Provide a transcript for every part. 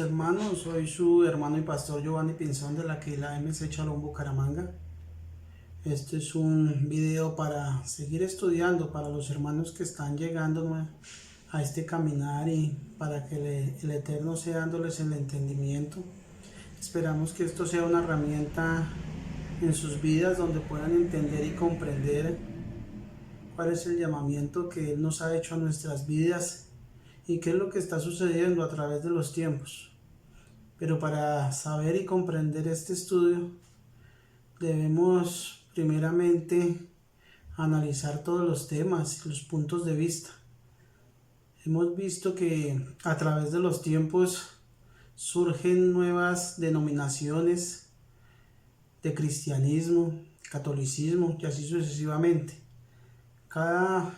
hermanos, soy su hermano y pastor Giovanni Pinzón de la Keilah MC Shalom Bucaramanga. Este es un video para seguir estudiando para los hermanos que están llegando a este caminar y para que el Eterno sea dándoles el entendimiento. Esperamos que esto sea una herramienta en sus vidas donde puedan entender y comprender cuál es el llamamiento que Él nos ha hecho a nuestras vidas y qué es lo que está sucediendo a través de los tiempos. Pero para saber y comprender este estudio debemos primeramente analizar todos los temas y los puntos de vista. Hemos visto que a través de los tiempos surgen nuevas denominaciones de cristianismo, catolicismo y así sucesivamente. Cada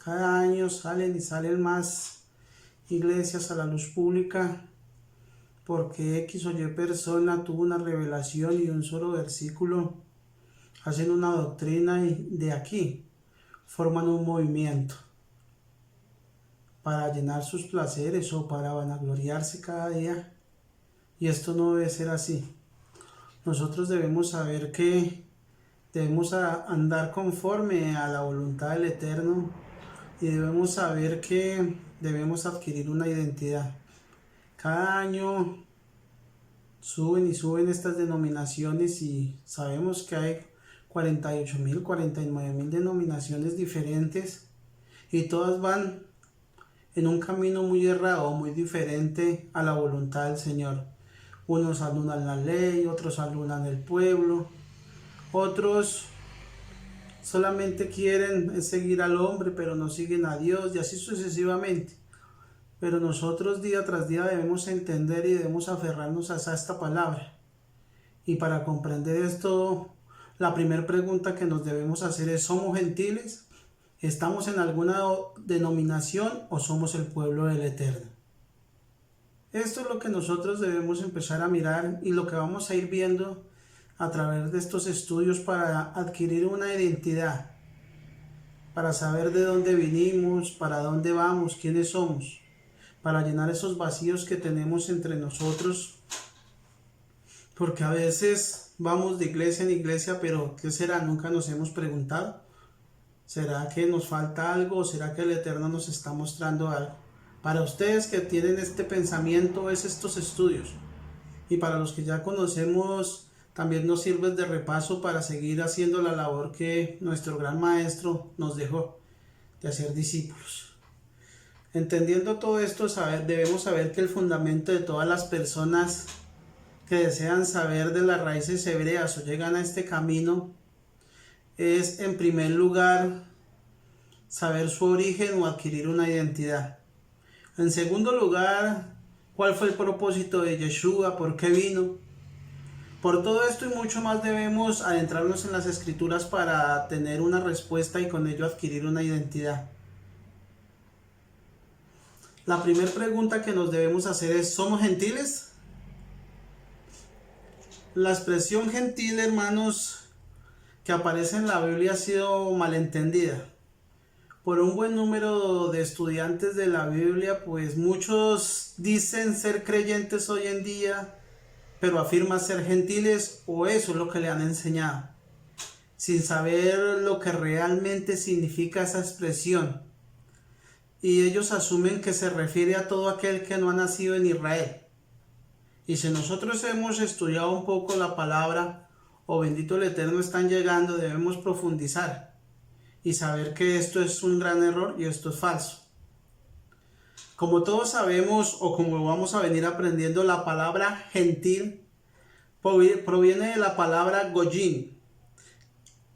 año salen más iglesias a la luz pública porque X o Y persona tuvo una revelación y un solo versículo hacen una doctrina y de aquí forman un movimiento para llenar sus placeres o para vanagloriarse cada día, y esto no debe ser así. Nosotros debemos saber que debemos andar conforme a la voluntad del Eterno y debemos saber que debemos adquirir una identidad. Cada año suben y suben estas denominaciones y sabemos que hay 48.000, 49.000 denominaciones diferentes y todas van en un camino muy errado, muy diferente a la voluntad del Señor. Unos anulan la ley, otros anulan el pueblo, otros solamente quieren seguir al hombre, pero no siguen a Dios, y así sucesivamente. Pero nosotros día tras día debemos entender y debemos aferrarnos a esta palabra. Y para comprender esto, la primera pregunta que nos debemos hacer es: ¿somos gentiles? ¿Estamos en alguna denominación o somos el pueblo del Eterno? Esto es lo que nosotros debemos empezar a mirar y lo que vamos a ir viendo a través de estos estudios para adquirir una identidad, para saber de dónde vinimos, para dónde vamos, quiénes somos, para llenar esos vacíos que tenemos entre nosotros, porque a veces vamos de iglesia en iglesia, pero ¿qué será? Nunca nos hemos preguntado. ¿Será que nos falta algo o será que el Eterno nos está mostrando algo? Para ustedes que tienen este pensamiento es estos estudios, y para los que ya conocemos también nos sirve de repaso para seguir haciendo la labor que nuestro gran maestro nos dejó, de hacer discípulos. Entendiendo todo esto, debemos saber que el fundamento de todas las personas que desean saber de las raíces hebreas o llegan a este camino es, en primer lugar, saber su origen o adquirir una identidad. En segundo lugar, ¿cuál fue el propósito de Yeshua? ¿Por qué vino? Por todo esto y mucho más debemos adentrarnos en las Escrituras para tener una respuesta y con ello adquirir una identidad. La primera pregunta que nos debemos hacer es: ¿somos gentiles? La expresión gentil, hermanos, que aparece en la Biblia ha sido malentendida por un buen número de estudiantes de la Biblia, pues muchos dicen ser creyentes hoy en día, pero afirman ser gentiles, o eso es lo que le han enseñado, sin saber lo que realmente significa esa expresión. Y ellos asumen que se refiere a todo aquel que no ha nacido en Israel. Y si nosotros hemos estudiado un poco la palabra, o bendito el Eterno, están llegando, debemos profundizar y saber que esto es un gran error y esto es falso. Como todos sabemos, o como vamos a venir aprendiendo, la palabra gentil proviene de la palabra goyim,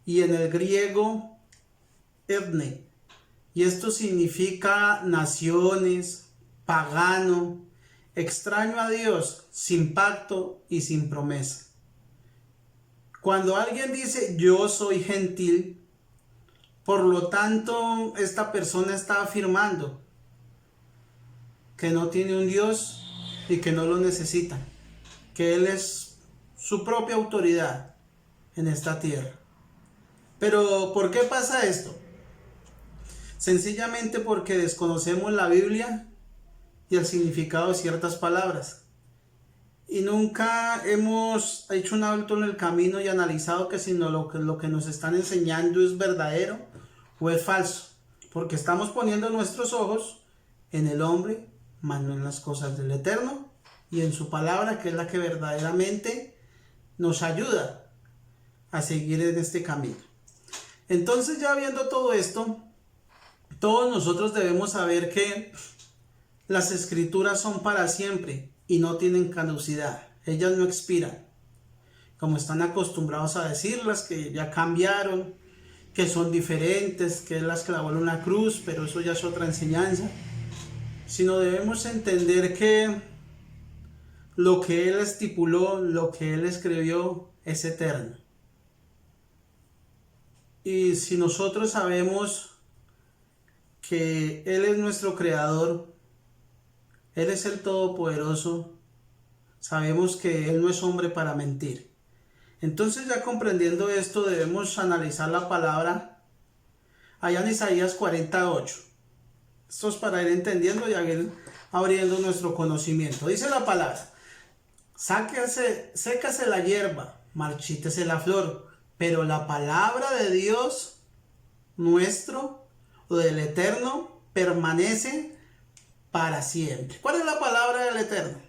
y en el griego etne, y esto significa naciones, pagano, extraño a Dios, sin pacto y sin promesa. Cuando alguien dice yo soy gentil, por lo tanto esta persona está afirmando que no tiene un Dios y que no lo necesita, que Él es su propia autoridad en esta tierra. Pero ¿por qué pasa esto? Sencillamente porque desconocemos la Biblia y el significado de ciertas palabras. y nunca hemos hecho un alto en el camino y analizado que si no lo que nos están enseñando es verdadero o es falso, porque estamos poniendo nuestros ojos en el hombre, más no en las cosas del Eterno y en su palabra, que es la que verdaderamente nos ayuda a seguir en este camino. Entonces, ya viendo todo esto, todos nosotros debemos saber que las escrituras son para siempre y no tienen caducidad. Ellas no expiran, como están acostumbrados a decirlas, que ya cambiaron, que son diferentes, que Él las clavó en una cruz, pero eso ya es otra enseñanza. Sino debemos entender que lo que Él estipuló, lo que Él escribió, es eterno. Y si nosotros sabemos que Él es nuestro creador, Él es el Todopoderoso, sabemos que Él no es hombre para mentir. Entonces, ya comprendiendo esto, debemos analizar la palabra allá en Isaías 48. Esto es para ir entendiendo y ir abriendo nuestro conocimiento. Dice la palabra: sécase la hierba, marchítese la flor, pero la palabra de Dios nuestro o del Eterno permanece para siempre. ¿Cuál es la palabra del Eterno?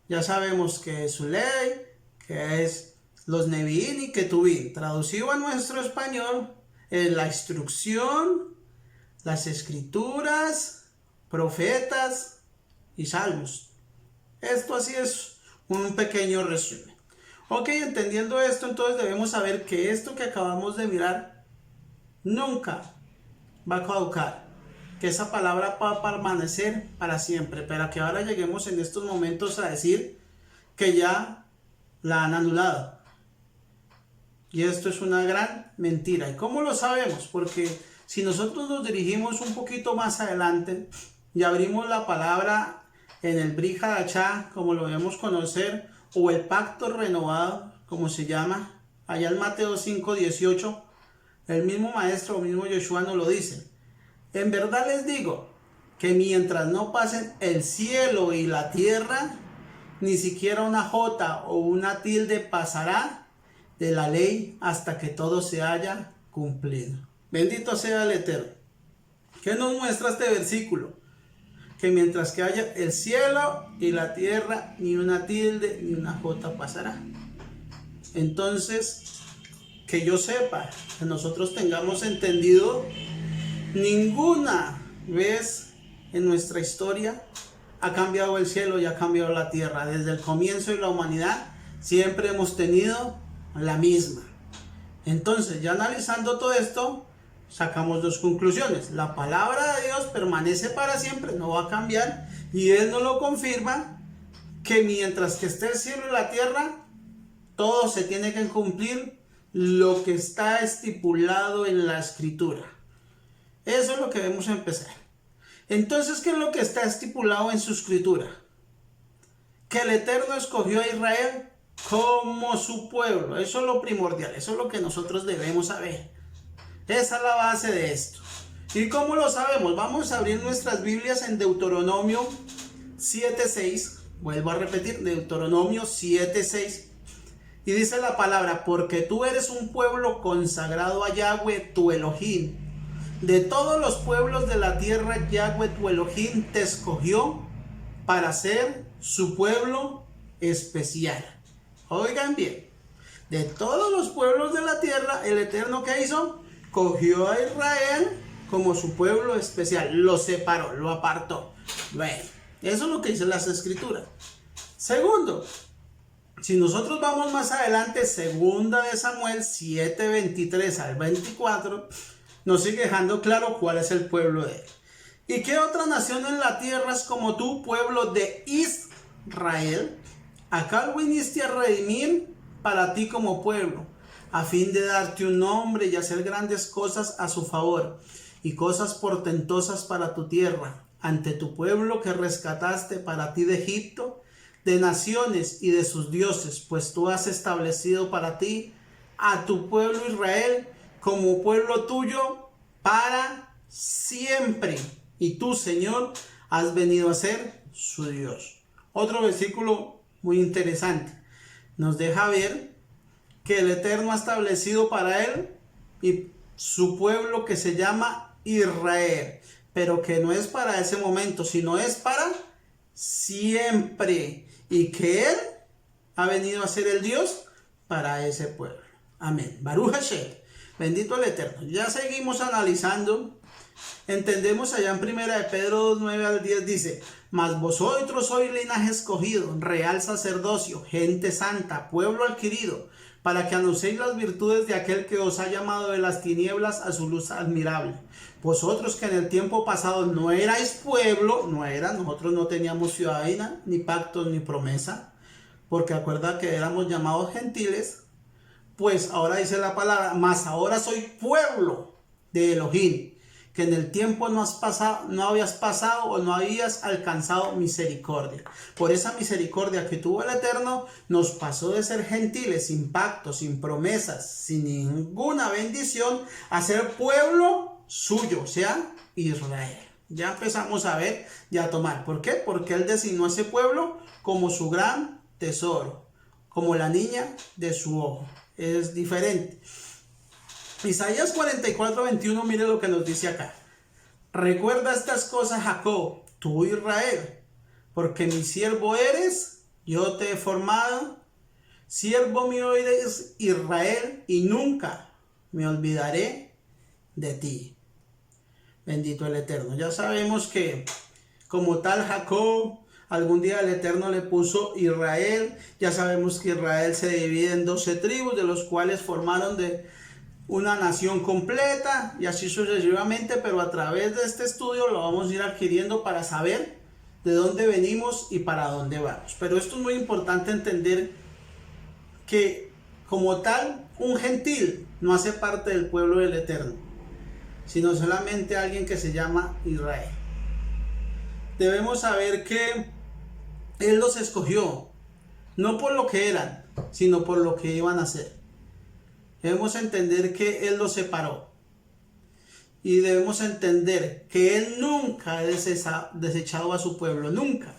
Ya sabemos que es su ley, que es los Nevi'im y Ketuvim. Traducido a nuestro español, es la instrucción, las escrituras, profetas y salmos. Esto así es un pequeño resumen. Ok, entendiendo esto, entonces debemos saber que esto que acabamos de mirar nunca va a caducar, que esa palabra va a permanecer para siempre, pero que ahora lleguemos en estos momentos a decir que ya la han anulado. Y esto es una gran mentira. ¿Y cómo lo sabemos? Porque si nosotros nos dirigimos un poquito más adelante y abrimos la palabra en el Brit Hadashah, como lo debemos conocer, o el pacto renovado, como se llama, allá en Mateo 5:18, el mismo maestro, el mismo Yeshua nos lo dice: en verdad les digo que mientras no pasen el cielo y la tierra, ni siquiera una jota o una tilde pasará de la ley hasta que todo se haya cumplido. Bendito sea el Eterno. ¿Qué nos muestra este versículo? Que mientras que haya el cielo y la tierra, ni una tilde ni una jota pasará. Entonces, que yo sepa, que nosotros tengamos entendido, ninguna vez en nuestra historia ha cambiado el cielo y ha cambiado la tierra. Desde el comienzo de la humanidad siempre hemos tenido la misma. Entonces, ya analizando todo esto, sacamos dos conclusiones. La palabra de Dios permanece para siempre, no va a cambiar, y Él nos lo confirma, que mientras que esté el cielo y la tierra, todo se tiene que cumplir lo que está estipulado en la escritura. Eso es lo que debemos empezar. Entonces, ¿qué es lo que está estipulado en su escritura? Que el Eterno escogió a Israel como su pueblo. Eso es lo primordial, eso es lo que nosotros debemos saber. Esa es la base de esto. ¿Y cómo lo sabemos? Vamos a abrir nuestras Biblias en Deuteronomio 7:6. Vuelvo a repetir, Deuteronomio 7:6. Y dice la palabra: porque tú eres un pueblo consagrado a Yahweh tu Elohim. De todos los pueblos de la tierra, Yahweh tu Elohim te escogió para ser su pueblo especial. Oigan bien, de todos los pueblos de la tierra, el Eterno, ¿qué hizo? Cogió a Israel como su pueblo especial, lo separó, lo apartó. Bueno, eso es lo que dicen las escrituras. Segundo, si nosotros vamos más adelante, segunda de Samuel 7:23 al 24, nos sigue dejando claro cuál es el pueblo de él. ¿Y qué otra nación en la tierra es como tú, pueblo de Israel? Acá viniste a redimir para ti como pueblo, a fin de darte un nombre y hacer grandes cosas a su favor, y cosas portentosas para tu tierra, ante tu pueblo que rescataste para ti de Egipto, de naciones y de sus dioses, pues tú has establecido para ti a tu pueblo Israel como pueblo tuyo para siempre. Y tú, Señor, has venido a ser su Dios. Otro versículo muy interesante. Nos deja ver que el Eterno ha establecido para él y su pueblo que se llama Israel, pero que no es para ese momento, sino es para siempre, y que él ha venido a ser el Dios para ese pueblo. Amén. Baruch Hashem. Bendito el Eterno. Ya seguimos analizando. Entendemos allá en primera de Pedro 2:9 al 10 dice: mas vosotros sois linaje escogido, real sacerdocio, gente santa, pueblo adquirido, para que anunciéis las virtudes de aquel que os ha llamado de las tinieblas a su luz admirable. Vosotros que en el tiempo pasado no erais pueblo, nosotros no teníamos ciudadanía, ni pactos, ni promesa, porque acuerda que éramos llamados gentiles. Pues ahora dice la palabra: mas ahora soy pueblo de Elohim, que en el tiempo no habías pasado o no habías alcanzado misericordia. Por esa misericordia que tuvo el Eterno, nos pasó de ser gentiles, sin pactos, sin promesas, sin ninguna bendición, a ser pueblo suyo, o sea, Israel. Ya empezamos a ver y a tomar. ¿Por qué? Porque Él designó a ese pueblo como su gran tesoro, como la niña de su ojo. Es diferente. Isaías 44:21, mire lo que nos dice acá. Recuerda estas cosas, Jacob, tú Israel, porque mi siervo eres, yo te he formado, siervo mío eres Israel, y nunca me olvidaré de ti. Bendito el Eterno. Ya sabemos que como tal Jacob, algún día el Eterno le puso Israel. Ya sabemos que Israel se divide en 12 tribus, de los cuales formaron de una nación completa, y así sucesivamente, pero a través de este estudio lo vamos a ir adquiriendo para saber de dónde venimos y para dónde vamos. Pero esto es muy importante entender que como tal un gentil no hace parte del pueblo del Eterno, sino solamente alguien que se llama Israel. Debemos saber que Él los escogió, no por lo que eran, sino por lo que iban a ser. Debemos entender que Él los separó. Y debemos entender que Él nunca ha desechado a su pueblo, nunca.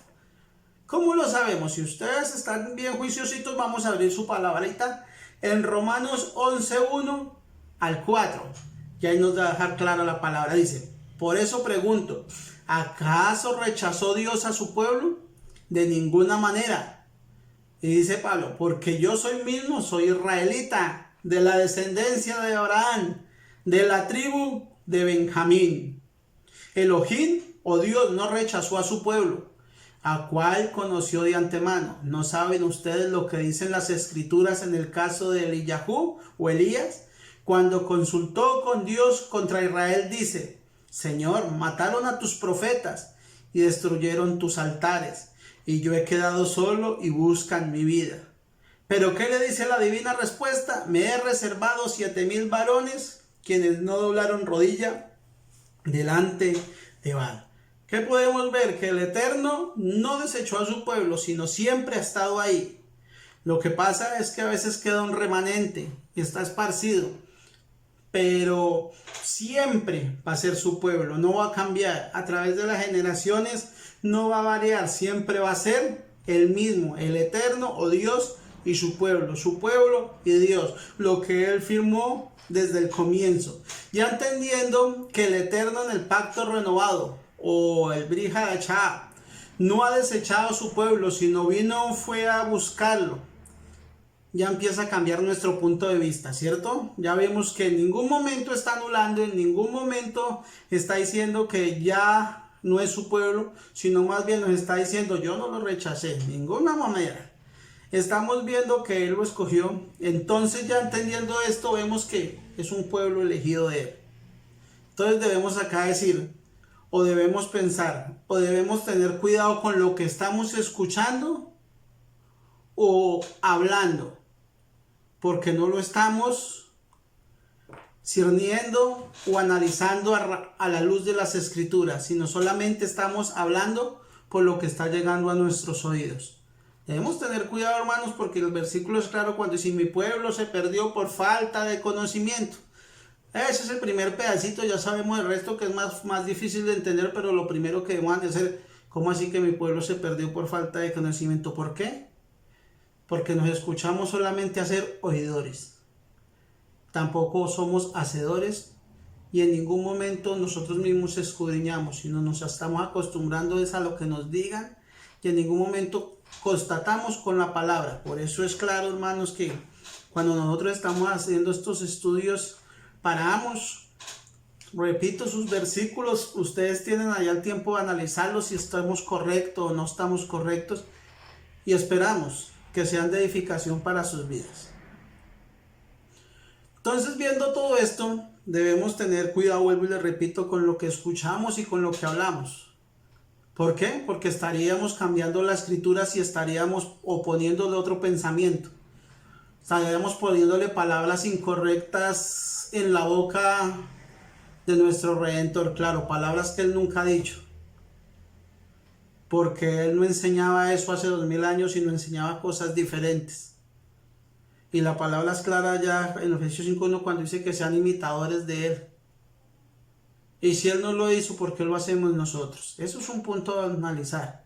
¿Cómo lo sabemos? Si ustedes están bien juiciositos, vamos a abrir su palabrita en Romanos 11:1 al 4. Y ahí nos va a dejar clara la palabra. Dice: por eso pregunto, ¿acaso rechazó Dios a su pueblo? De ninguna manera. Y dice Pablo: porque yo soy israelita, de la descendencia de Abraham, de la tribu de Benjamín. Elohim, o Dios, no rechazó a su pueblo, a cual conoció de antemano. ¿No saben ustedes lo que dicen las escrituras en el caso de Eliyahu o Elías? Cuando consultó con Dios contra Israel, dice: Señor, mataron a tus profetas y destruyeron tus altares, y yo he quedado solo y buscan mi vida. Pero ¿qué le dice la divina respuesta? Me he reservado 7,000 varones, quienes no doblaron rodilla delante de Baal. ¿Qué podemos ver? Que el Eterno no desechó a su pueblo, sino siempre ha estado ahí. Lo que pasa es que a veces queda un remanente y está esparcido, pero siempre va a ser su pueblo, no va a cambiar. A través de las generaciones no va a variar, siempre va a ser el mismo, el Eterno o Dios y su pueblo y Dios, lo que Él firmó desde el comienzo. Ya entendiendo que el Eterno en el pacto renovado, o el Brit Hadashah, no ha desechado a su pueblo, sino fue a buscarlo. Ya empieza a cambiar nuestro punto de vista, ¿cierto? Ya vemos que en ningún momento está anulando, en ningún momento está diciendo que ya no es su pueblo, sino más bien nos está diciendo: yo no lo rechacé, de ninguna manera. Estamos viendo que Él lo escogió. Entonces, ya entendiendo esto, vemos que es un pueblo elegido de Él. Entonces debemos acá decir, o debemos pensar, o debemos tener cuidado con lo que estamos escuchando o hablando, porque no lo estamos discerniendo o analizando a la luz de las escrituras, sino solamente estamos hablando por lo que está llegando a nuestros oídos. Debemos tener cuidado, hermanos, porque el versículo es claro cuando dice: mi pueblo se perdió por falta de conocimiento. Ese es el primer pedacito. Ya sabemos el resto, que es más difícil de entender, pero lo primero que debemos hacer: ¿cómo así que mi pueblo se perdió por falta de conocimiento? ¿Por qué? porque nos escuchamos solamente a ser oidores. Tampoco somos hacedores y en ningún momento nosotros mismos escudriñamos, sino nos estamos acostumbrando a lo que nos digan y en ningún momento constatamos con la palabra. Por eso es claro, hermanos, que cuando nosotros estamos haciendo estos estudios, paramos, repito sus versículos, ustedes tienen allá el tiempo de analizarlos si estamos correctos o no estamos correctos y esperamos que sean de edificación para sus vidas. Entonces, viendo todo esto, debemos tener cuidado, vuelvo y les repito, con lo que escuchamos y con lo que hablamos. ¿Por qué? Porque estaríamos cambiando la escritura si estaríamos oponiéndole otro pensamiento. Estaríamos poniéndole palabras incorrectas en la boca de nuestro Redentor. Claro, palabras que Él nunca ha dicho. Porque Él no enseñaba eso hace 2000 años, sino enseñaba cosas diferentes. Y la palabra es clara ya en Efesios 5:1 cuando dice que sean imitadores de Él. Y si Él no lo hizo, ¿por qué lo hacemos nosotros? Eso es un punto a analizar.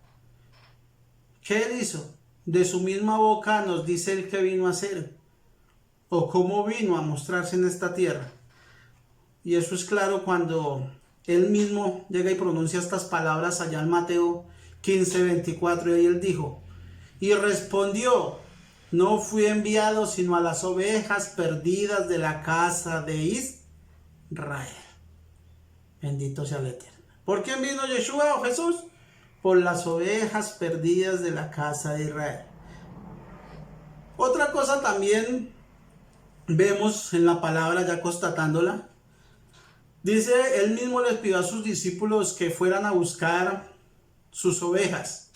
¿Qué Él hizo? De su misma boca nos dice Él qué vino a hacer. O cómo vino a mostrarse en esta tierra. Y eso es claro cuando Él mismo llega y pronuncia estas palabras allá en Mateo 15:24. Y ahí Él dijo, y respondió, no fui enviado sino a las ovejas perdidas de la casa de Israel. Bendito sea el Eterno. ¿Por quién vino Yeshua o Jesús? Por las ovejas perdidas de la casa de Israel. Otra cosa también vemos en la palabra, ya constatándola. Dice, Él mismo les pidió a sus discípulos que fueran a buscar sus ovejas.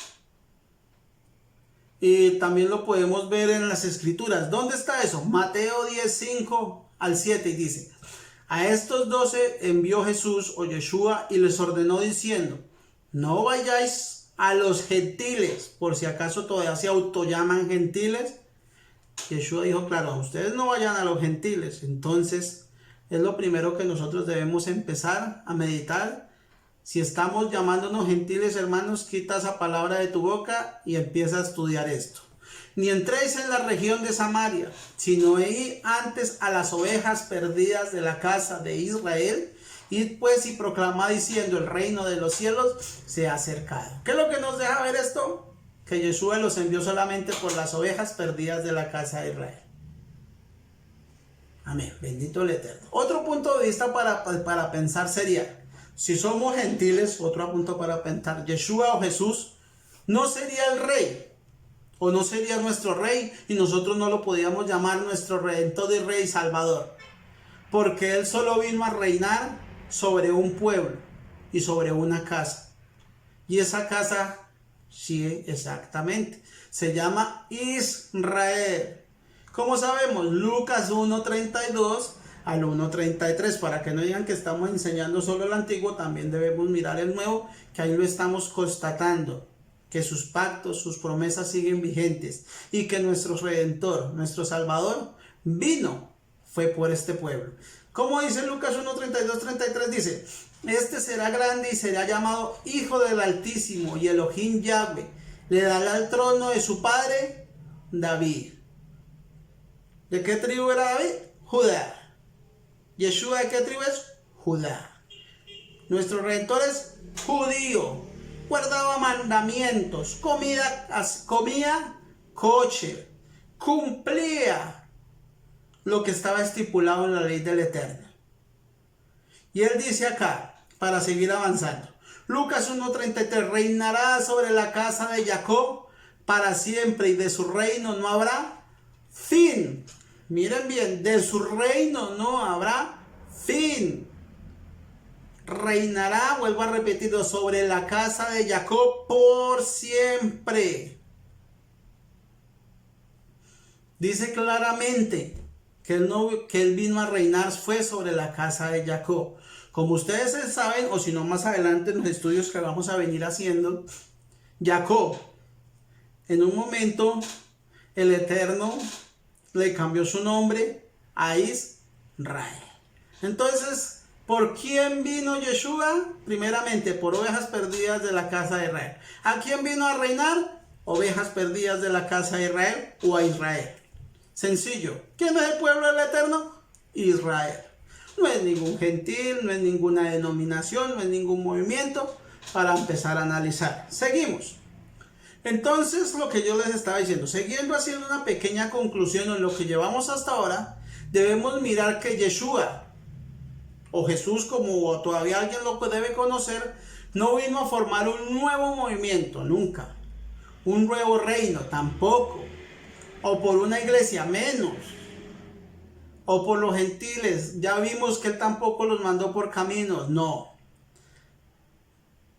Y también lo podemos ver en las escrituras. ¿Dónde está eso? Mateo 10:5-7 y dice, a estos 12 envió Jesús o Yeshua y les ordenó diciendo, no vayáis a los gentiles, por si acaso todavía se autollaman gentiles. Yeshua dijo, claro, ustedes no vayan a los gentiles. Entonces es lo primero que nosotros debemos empezar a meditar. Si estamos llamándonos gentiles, hermanos, quita esa palabra de tu boca y empieza a estudiar esto. Ni entréis en la región de Samaria, sino id antes a las ovejas perdidas de la casa de Israel. Id pues y proclamad diciendo, el reino de los cielos se ha acercado. ¿Qué es lo que nos deja ver esto? Que Yeshua los envió solamente por las ovejas perdidas de la casa de Israel. Amén, bendito el Eterno. Otro punto de vista para pensar sería, si somos gentiles, otro punto para pensar, Yeshua o Jesús no sería el rey, o no sería nuestro rey, y nosotros no lo podíamos llamar nuestro redentor y rey salvador, porque Él solo vino a reinar sobre un pueblo y sobre una casa. Y esa casa, sí, exactamente, se llama Israel. ¿Cómo sabemos? Lucas 1:32 al 1:33, para que no digan que estamos enseñando solo el antiguo, también debemos mirar el nuevo, que ahí lo estamos constatando, que sus pactos, sus promesas siguen vigentes, y que nuestro Redentor, nuestro Salvador, fue por este pueblo. Como dice Lucas 1:32-33, dice, este será grande y será llamado Hijo del Altísimo, y Elohim Yahweh le dará el trono de su padre David. ¿De qué tribu era David? Judá. Yeshua, ¿de qué tribu es? Judá. Nuestro Redentor es judío. Guardaba mandamientos. Comía kosher. Cumplía lo que estaba estipulado en la ley del Eterno. Y Él dice acá, para seguir avanzando, Lucas 1:33, reinará sobre la casa de Jacob para siempre, y de su reino no habrá fin. Miren bien, de su reino no habrá fin. Reinará, vuelvo a repetirlo, sobre la casa de Jacob por siempre. Dice claramente que él vino a reinar fue sobre la casa de Jacob. Como ustedes saben, o si no más adelante en los estudios que vamos a venir haciendo, Jacob, en un momento, el Eterno le cambió su nombre a Israel. Entonces, ¿por quién vino Yeshua? Primeramente, por ovejas perdidas de la casa de Israel. ¿A quién vino a reinar? ovejas perdidas de la casa de Israel o a Israel. Sencillo. ¿Quién es el pueblo del Eterno? Israel. No es ningún gentil, no es ninguna denominación, no es ningún movimiento para empezar a analizar. Seguimos. Entonces, lo que yo les estaba diciendo, siguiendo haciendo una pequeña conclusión en lo que llevamos hasta ahora, debemos mirar que Yeshua, o Jesús como todavía alguien lo debe conocer, no vino a formar un nuevo movimiento, nunca. Un nuevo reino, tampoco. O por una iglesia, menos. O por los gentiles, ya vimos que él tampoco los mandó por caminos, no.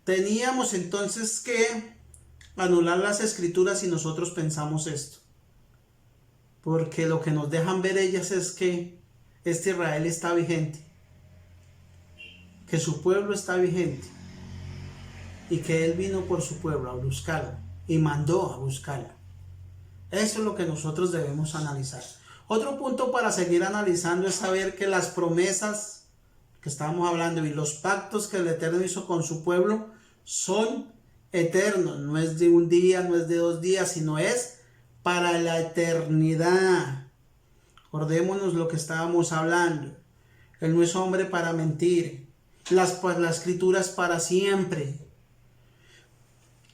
Teníamos entonces que anular las escrituras si nosotros pensamos esto. Porque lo que nos dejan ver ellas es que este Israel está vigente. Que su pueblo está vigente. Y que él vino por su pueblo a buscarlo. Y mandó a buscarlo. Eso es lo que nosotros debemos analizar. Otro punto para seguir analizando es saber que las promesas que estábamos hablando y los pactos que el Eterno hizo con su pueblo son eternos. No es de un día, no es de 2 días, sino es para la eternidad. Acordémonos lo que estábamos hablando. Él no es hombre para mentir. La escritura es para siempre.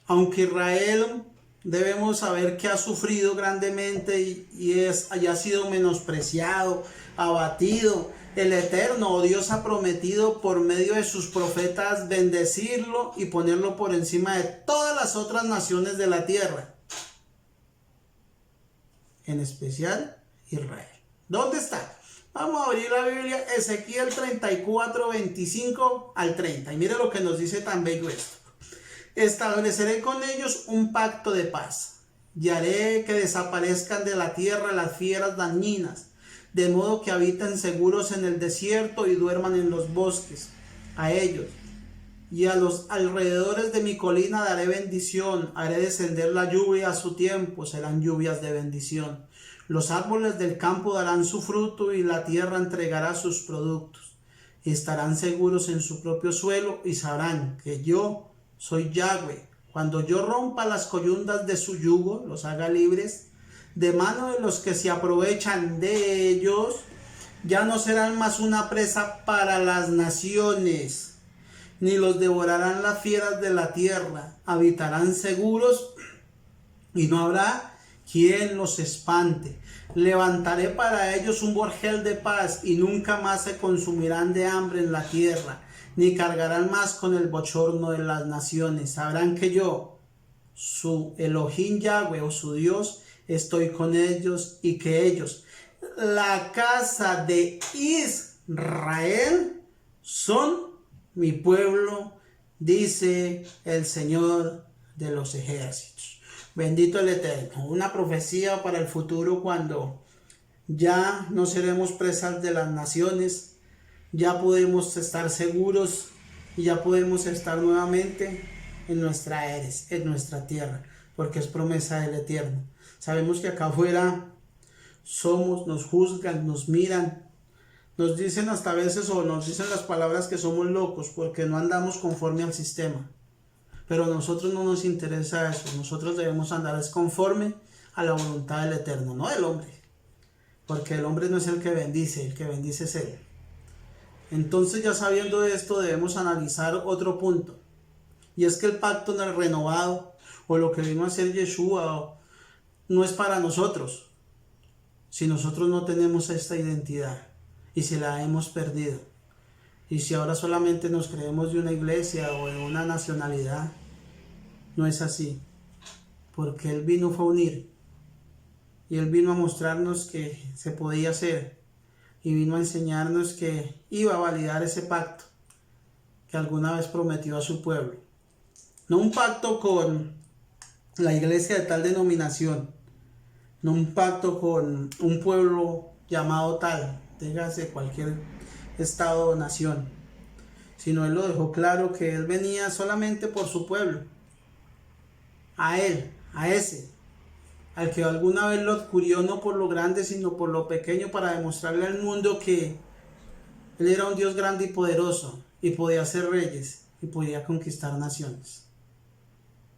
Aunque Israel debemos saber que ha sufrido grandemente y ha sido menospreciado, abatido, el Eterno o Dios ha prometido por medio de sus profetas bendecirlo y ponerlo por encima de todas las otras naciones de la tierra. En especial Israel. ¿Dónde está? Vamos a abrir la Biblia, Ezequiel 34, 25 al 30. Y mire lo que nos dice tan bello esto. Estableceré con ellos un pacto de paz, y haré que desaparezcan de la tierra las fieras dañinas, de modo que habiten seguros en el desierto y duerman en los bosques. A ellos y a los alrededores de mi colina daré bendición, haré descender la lluvia a su tiempo, serán lluvias de bendición. Los árboles del campo darán su fruto y la tierra entregará sus productos. Y estarán seguros en su propio suelo y sabrán que yo soy Yahweh. Cuando yo rompa las coyundas de su yugo, los haga libres, de mano de los que se aprovechan de ellos, ya no serán más una presa para las naciones, ni los devorarán las fieras de la tierra. Habitarán seguros y no habrá quien los espante. Levantaré para ellos un bordel de paz y nunca más se consumirán de hambre en la tierra, ni cargarán más con el bochorno de las naciones. Sabrán que yo, su Elohim Yahweh o su Dios, estoy con ellos y que ellos, la casa de Israel, son mi pueblo, dice el Señor de los ejércitos. Bendito el Eterno. Una profecía para el futuro cuando ya no seremos presas de las naciones. Ya podemos estar seguros y ya podemos estar nuevamente en nuestra eres, en nuestra tierra, porque es promesa del Eterno. Sabemos que acá afuera nos juzgan, nos miran, nos dicen hasta veces o nos dicen las palabras que somos locos porque no andamos conforme al sistema. Pero a nosotros no nos interesa eso, nosotros debemos andar conforme a la voluntad del Eterno, no del hombre, porque el hombre no es el que bendice es Él. Entonces, ya sabiendo esto, debemos analizar otro punto. Y es que el pacto no es renovado, o lo que vino a hacer Yeshua, no es para nosotros. Si nosotros no tenemos esta identidad, y si la hemos perdido, y si ahora solamente nos creemos de una iglesia o de una nacionalidad, no es así. Porque Él vino fue a unir, y Él vino a mostrarnos que se podía hacer. Y vino a enseñarnos que iba a validar ese pacto que alguna vez prometió a su pueblo. No un pacto con la iglesia de tal denominación, no un pacto con un pueblo llamado tal, dígase cualquier estado o nación, sino Él lo dejó claro que Él venía solamente por su pueblo, a Él, a ese, al que alguna vez lo adquirió no por lo grande sino por lo pequeño, para demostrarle al mundo que Él era un Dios grande y poderoso y podía hacer reyes y podía conquistar naciones.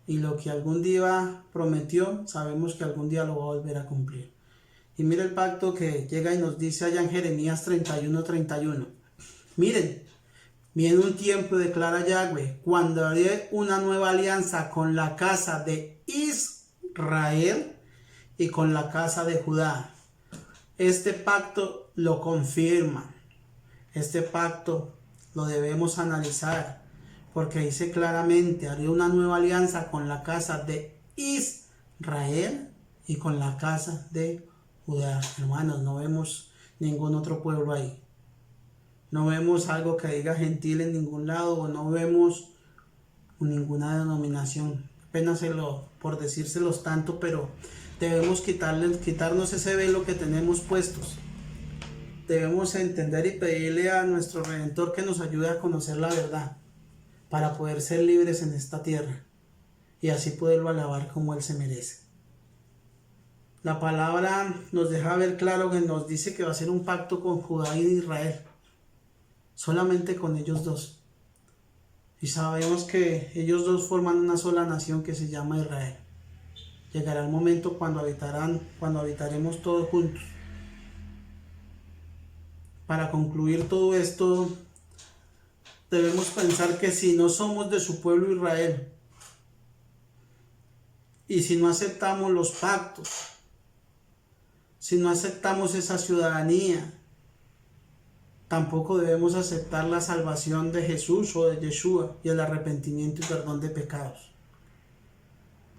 Y lo que algún día prometió, sabemos que algún día lo va a volver a cumplir. Y mire el pacto que llega y nos dice allá en Jeremías 31:31. Miren, viene un tiempo, declara Yahweh, cuando haré una nueva alianza con la casa de Israel y con la casa de Judá. Este pacto lo confirma. Este pacto lo debemos analizar, porque dice claramente, haré una nueva alianza con la casa de Israel y con la casa de Judá. Hermanos, no vemos ningún otro pueblo ahí. No vemos algo que diga gentil en ningún lado, o no vemos ninguna denominación. Apenas por decírselos tanto, pero debemos quitarnos ese velo que tenemos puestos. Debemos entender y pedirle a nuestro Redentor que nos ayude a conocer la verdad, para poder ser libres en esta tierra y así poderlo alabar como Él se merece. La palabra nos deja ver claro que nos dice que va a ser un pacto con Judá y Israel, solamente con ellos dos. Y sabemos que ellos dos forman una sola nación que se llama Israel. Llegará el momento cuando habitaremos todos juntos. Para concluir todo esto, debemos pensar que si no somos de su pueblo Israel, y si no aceptamos los pactos, si no aceptamos esa ciudadanía, tampoco debemos aceptar la salvación de Jesús o de Yeshua y el arrepentimiento y perdón de pecados.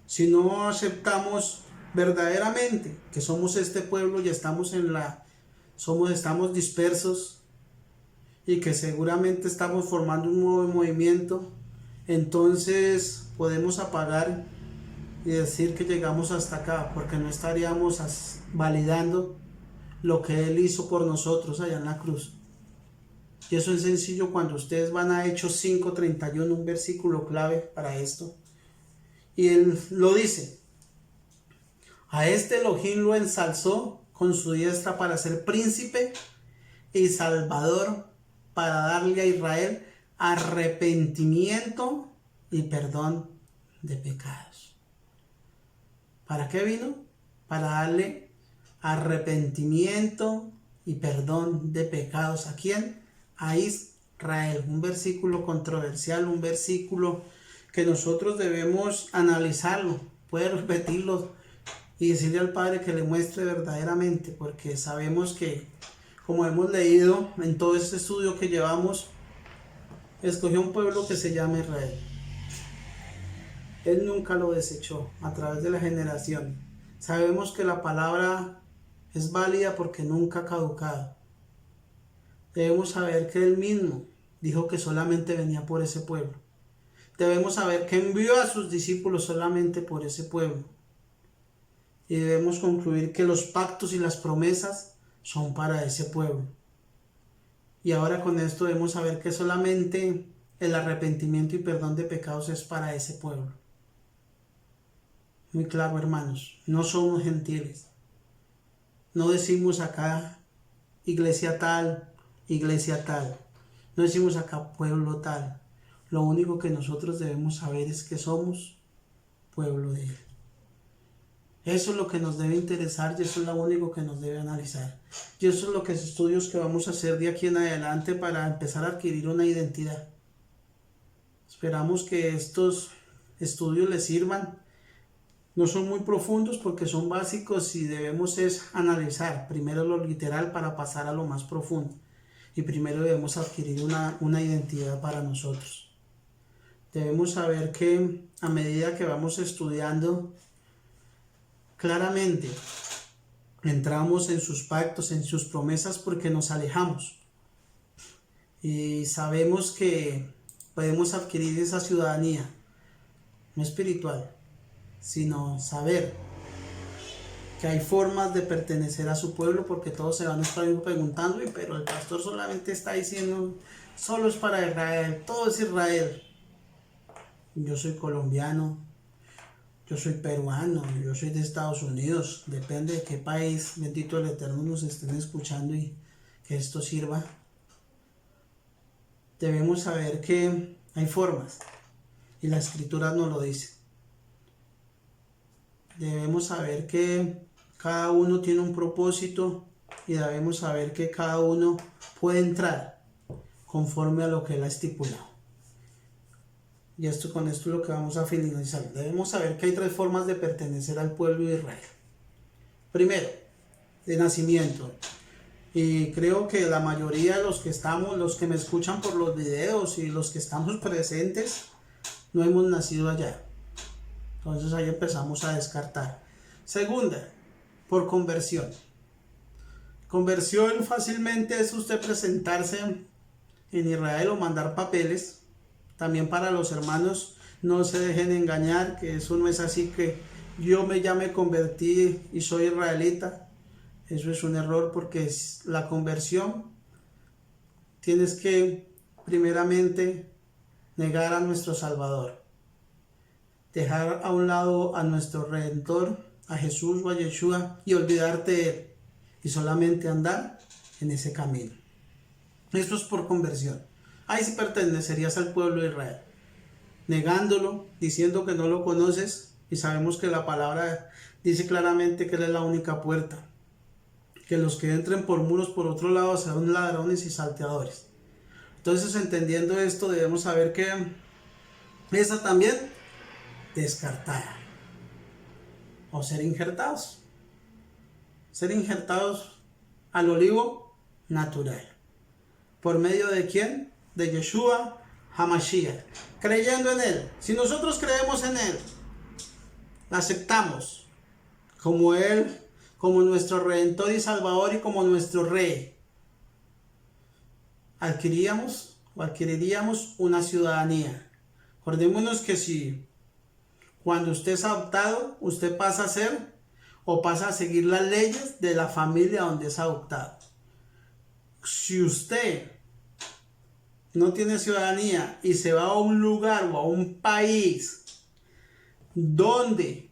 Si no aceptamos verdaderamente que somos este pueblo y estamos dispersos y que seguramente estamos formando un nuevo movimiento, entonces podemos apagar y decir que llegamos hasta acá, porque no estaríamos validando lo que Él hizo por nosotros allá en la cruz. Y eso es sencillo cuando ustedes van a Hechos 5:31, un versículo clave para esto. Y Él lo dice: a este Elohim lo ensalzó con su diestra para ser príncipe y salvador, para darle a Israel arrepentimiento y perdón de pecados. ¿Para qué vino? Para darle arrepentimiento y perdón de pecados. ¿A quién? A Israel. Un versículo controversial, un versículo que nosotros debemos analizarlo, puede repetirlo y decirle al Padre que le muestre verdaderamente, porque sabemos que, como hemos leído en todo este estudio que llevamos, escogió un pueblo que se llama Israel. Él nunca lo desechó a través de la generación. Sabemos que la palabra es válida porque nunca ha caducado. Debemos saber que Él mismo dijo que solamente venía por ese pueblo. Debemos saber que envió a sus discípulos solamente por ese pueblo. Y debemos concluir que los pactos y las promesas son para ese pueblo. Y ahora con esto debemos saber que solamente el arrepentimiento y perdón de pecados es para ese pueblo. Muy claro, hermanos, no somos gentiles. No decimos acá iglesia tal, iglesia tal. No decimos acá pueblo tal. Lo único que nosotros debemos saber es que somos pueblo de Él. Eso es lo que nos debe interesar y eso es lo único que nos debe analizar. Y eso es lo que es estudios que vamos a hacer de aquí en adelante para empezar a adquirir una identidad. Esperamos que estos estudios les sirvan. No son muy profundos porque son básicos y debemos analizar primero lo literal para pasar a lo más profundo. Y primero debemos adquirir una identidad para nosotros. Debemos saber que a medida que vamos estudiando, claramente entramos en sus pactos, en sus promesas, porque nos alejamos. Y sabemos que podemos adquirir esa ciudadanía, no espiritual, sino saber que hay formas de pertenecer a su pueblo, porque todos se van a estar preguntando, pero el pastor solamente está diciendo, solo es para Israel, todo es Israel. Yo soy colombiano, yo soy peruano, yo soy de Estados Unidos, depende de qué país, bendito el Eterno, nos estén escuchando y que esto sirva. Debemos saber que hay formas y la Escritura nos lo dice. Debemos saber que cada uno tiene un propósito y debemos saber que cada uno puede entrar conforme a lo que Él ha estipulado. Y con esto es lo que vamos a finalizar. Debemos saber que hay 3 formas de pertenecer al pueblo de Israel. Primero, de nacimiento. Y creo que la mayoría de los que me escuchan por los videos y los que estamos presentes, no hemos nacido allá. Entonces ahí empezamos a descartar. Segunda, por conversión. Conversión fácilmente es usted presentarse en Israel o mandar papeles. También para los hermanos, no se dejen engañar, que eso no es así que ya me convertí y soy israelita. Eso es un error, porque la conversión tienes que primeramente negar a nuestro Salvador, dejar a un lado a nuestro Redentor, a Jesús o a Yeshua, y olvidarte de Él y solamente andar en ese camino. Esto es por conversión. Ahí sí pertenecerías al pueblo de Israel, negándolo, diciendo que no lo conoces, y sabemos que la palabra dice claramente que Él es la única puerta, que los que entren por muros por otro lado serán ladrones y salteadores. Entonces, entendiendo esto, debemos saber que esa también descartada, o ser injertados al olivo natural. ¿Por medio de quién? De Yeshua HaMashiach, creyendo en Él. Si nosotros creemos en Él, aceptamos como Él, como nuestro Redentor y Salvador y como nuestro Rey, adquiriríamos una ciudadanía. Acordémonos que si cuando usted es adoptado, usted pasa a ser o pasa a seguir las leyes de la familia donde es adoptado. Si usted no tiene ciudadanía y se va a un lugar o a un país donde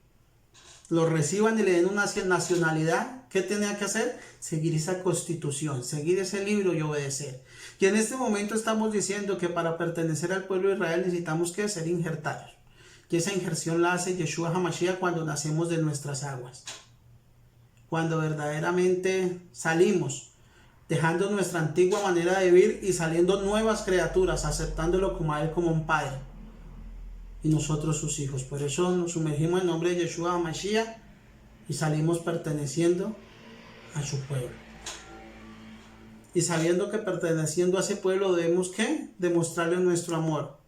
lo reciban y le den una nacionalidad, ¿qué tenía que hacer? Seguir esa constitución, seguir ese libro y obedecer. Y en este momento estamos diciendo que para pertenecer al pueblo de Israel necesitamos que ser injertados. Y esa injerción la hace Yeshua HaMashiach cuando nacemos de nuestras aguas. Cuando verdaderamente salimos, dejando nuestra antigua manera de vivir y saliendo nuevas criaturas, aceptándolo como a Él como un Padre. Y nosotros sus hijos. Por eso nos sumergimos en nombre de Yeshua HaMashiach y salimos perteneciendo a su pueblo. Y sabiendo que perteneciendo a ese pueblo debemos ¿qué? Demostrarle nuestro amor.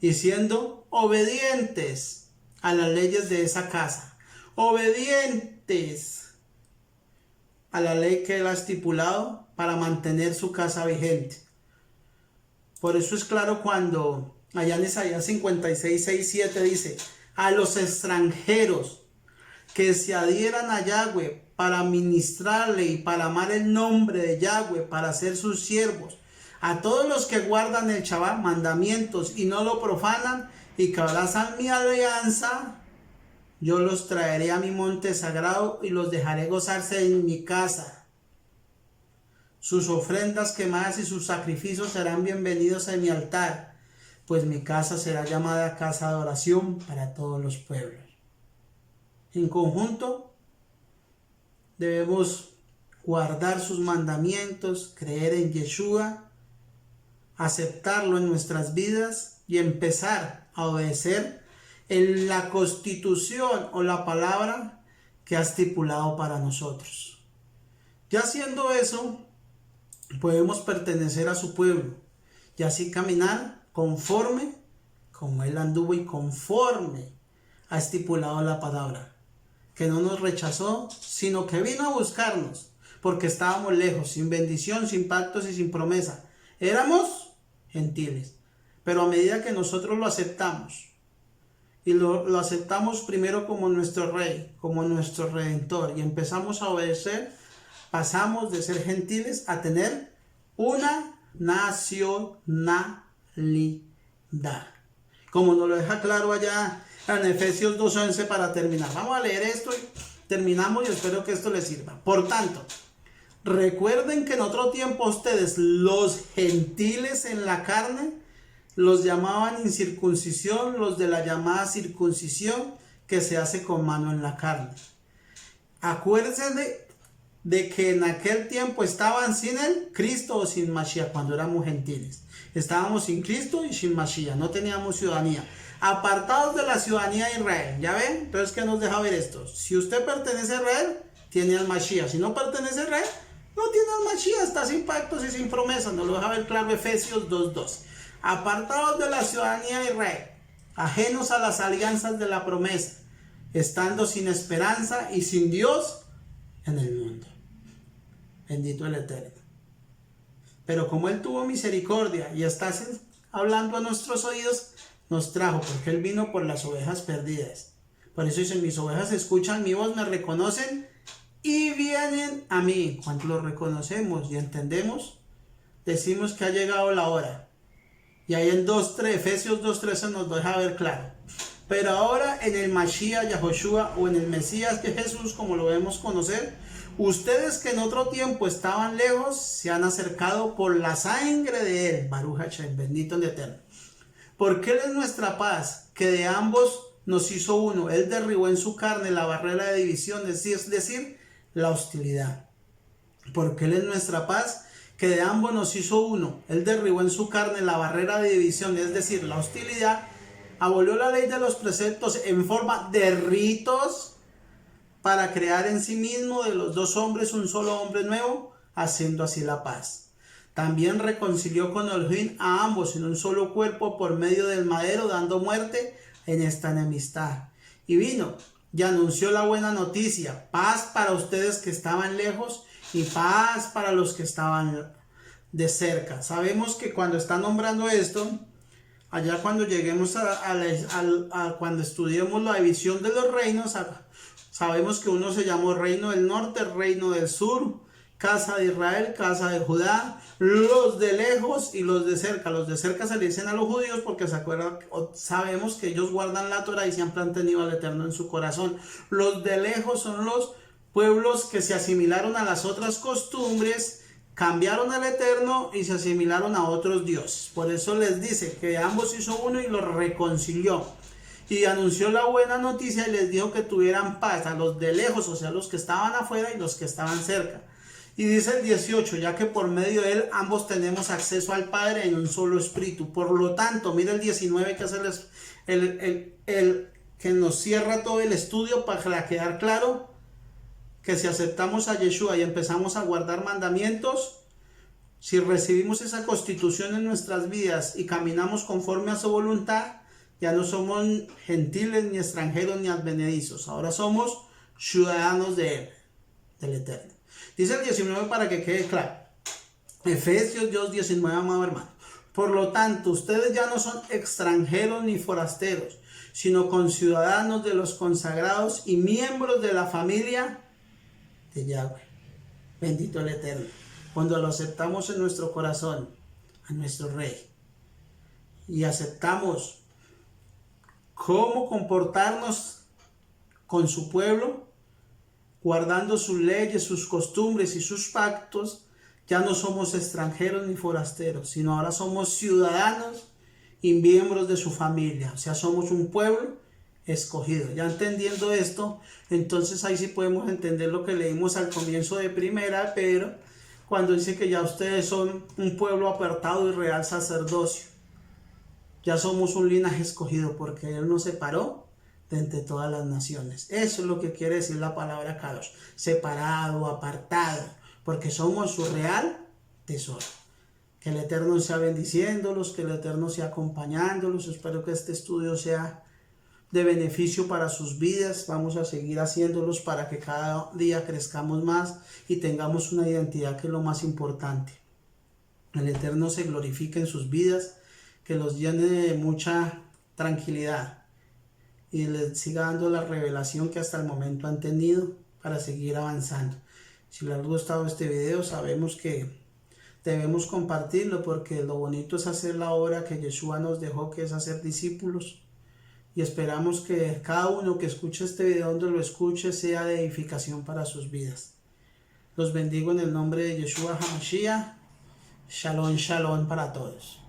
Y siendo obedientes a las leyes de esa casa. Obedientes a la ley que Él ha estipulado para mantener su casa vigente. Por eso es claro cuando allá en Isaías 56, 6, 7 dice: a los extranjeros que se adhieran a Yahweh para ministrarle y para amar el nombre de Yahweh, para ser sus siervos, a todos los que guardan el Shabbat, mandamientos, y no lo profanan, y que abrazan mi alianza, yo los traeré a mi monte sagrado y los dejaré gozarse en mi casa. Sus ofrendas quemadas y sus sacrificios serán bienvenidos en mi altar, pues mi casa será llamada casa de oración para todos los pueblos. En conjunto, debemos guardar sus mandamientos, creer en Yeshua, aceptarlo en nuestras vidas y empezar a obedecer en la constitución o la palabra que ha estipulado para nosotros. Ya haciendo eso, podemos pertenecer a su pueblo y así caminar conforme como Él anduvo y conforme ha estipulado la palabra, que no nos rechazó, sino que vino a buscarnos, porque estábamos lejos, sin bendición, sin pactos y sin promesa. Éramos gentiles, pero a medida que nosotros lo aceptamos, y lo aceptamos primero como nuestro Rey, como nuestro Redentor, y empezamos a obedecer, pasamos de ser gentiles a tener una nacionalidad, como nos lo deja claro allá en Efesios 2:11 para terminar. Vamos a leer esto y terminamos y espero que esto les sirva. Por tanto, recuerden que en otro tiempo ustedes, los gentiles en la carne, los llamaban incircuncisión, los de la llamada circuncisión, que se hace con mano en la carne. Acuérdense de que en aquel tiempo estaban sin el Cristo o sin Mashiach, cuando éramos gentiles. Estábamos sin Cristo y sin Mashiach, no teníamos ciudadanía. Apartados de la ciudadanía de Israel. ¿Ya ven? Entonces, ¿qué nos deja ver esto? Si usted pertenece a Israel, tiene al Mashiach. Si no pertenece a Israel, no tiene al Mashiach. Está sin pactos y sin promesas. Nos lo deja ver claro Efesios 2:2. Apartados de la ciudadanía de Israel, ajenos a las alianzas de la promesa, estando sin esperanza y sin Dios en el mundo. Bendito el Eterno. Pero como Él tuvo misericordia y está hablando a nuestros oídos, nos trajo, porque Él vino por las ovejas perdidas. Por eso dice: mis ovejas escuchan mi voz, me reconocen y vienen a mí. Cuando lo reconocemos y entendemos, decimos que ha llegado la hora. Y ahí en Efesios 2:13 nos deja ver claro. Pero ahora en el Mashiach Yahoshua, o en el Mesías de Jesús, como lo debemos conocer, ustedes que en otro tiempo estaban lejos, se han acercado por la sangre de Él. Baruch Hashem, bendito el Eterno. Porque Él es nuestra paz, que de ambos nos hizo uno. Él derribó en su carne la barrera de división, es decir, la hostilidad. Porque Él es nuestra paz, que de ambos nos hizo uno. Él derribó en su carne la barrera de división, es decir, la hostilidad. Abolió la ley de los preceptos en forma de ritos para crear en sí mismo de los dos hombres un solo hombre nuevo, haciendo así la paz. También reconcilió con Elohim a ambos en un solo cuerpo por medio del madero, dando muerte en esta enemistad. Y vino y anunció la buena noticia: paz para ustedes que estaban lejos y paz para los que estaban de cerca. Sabemos que cuando está nombrando esto, allá cuando lleguemos cuando estudiemos la división de los reinos, sabemos que uno se llamó reino del norte, reino del sur, casa de Israel, casa de Judá, los de lejos y los de cerca. Los de cerca se le dicen a los judíos porque sabemos que ellos guardan la Torah y siempre han tenido al Eterno en su corazón. Los de lejos son los pueblos que se asimilaron a las otras costumbres, cambiaron al Eterno y se asimilaron a otros dioses. Por eso les dice que ambos hizo uno y los reconcilió. Y anunció la buena noticia y les dijo que tuvieran paz a los de lejos, o sea, los que estaban afuera y los que estaban cerca. Y dice el 18, ya que por medio de él ambos tenemos acceso al Padre en un solo espíritu. Por lo tanto, mira el 19, que es el que nos cierra todo el estudio para quedar claro que si aceptamos a Yeshua y empezamos a guardar mandamientos, si recibimos esa constitución en nuestras vidas y caminamos conforme a su voluntad, ya no somos gentiles, ni extranjeros, ni advenedizos. Ahora somos ciudadanos de Él, del Eterno. Dice el 19 para que quede claro. Efesios 2:19, amado hermano. Por lo tanto, ustedes ya no son extranjeros ni forasteros, sino conciudadanos de los consagrados y miembros de la familia de Yahweh. Bendito el Eterno. Cuando lo aceptamos en nuestro corazón, a nuestro Rey, y aceptamos cómo comportarnos con su pueblo, guardando sus leyes, sus costumbres y sus pactos, ya no somos extranjeros ni forasteros, sino ahora somos ciudadanos y miembros de su familia. O sea, somos un pueblo escogido. Ya entendiendo esto, entonces ahí sí podemos entender lo que leímos al comienzo de Primera Pedro, cuando dice que ya ustedes son un pueblo apartado y real sacerdocio. Ya somos un linaje escogido porque Él nos separó de entre todas las naciones. Eso es lo que quiere decir la palabra Kadosh. Separado, apartado, porque somos su real tesoro. Que el Eterno sea bendiciéndolos, que el Eterno sea acompañándolos. Espero que este estudio sea de beneficio para sus vidas. Vamos a seguir haciéndolos para que cada día crezcamos más y tengamos una identidad, que es lo más importante. El Eterno se glorifique en sus vidas, que los llene de mucha tranquilidad y les siga dando la revelación que hasta el momento han tenido para seguir avanzando. Si les ha gustado este video, sabemos que debemos compartirlo, porque lo bonito es hacer la obra que Yeshua nos dejó, que es hacer discípulos. Y esperamos que cada uno que escuche este video, donde lo escuche, sea de edificación para sus vidas. Los bendigo en el nombre de Yeshua HaMashiach. Shalom, shalom para todos.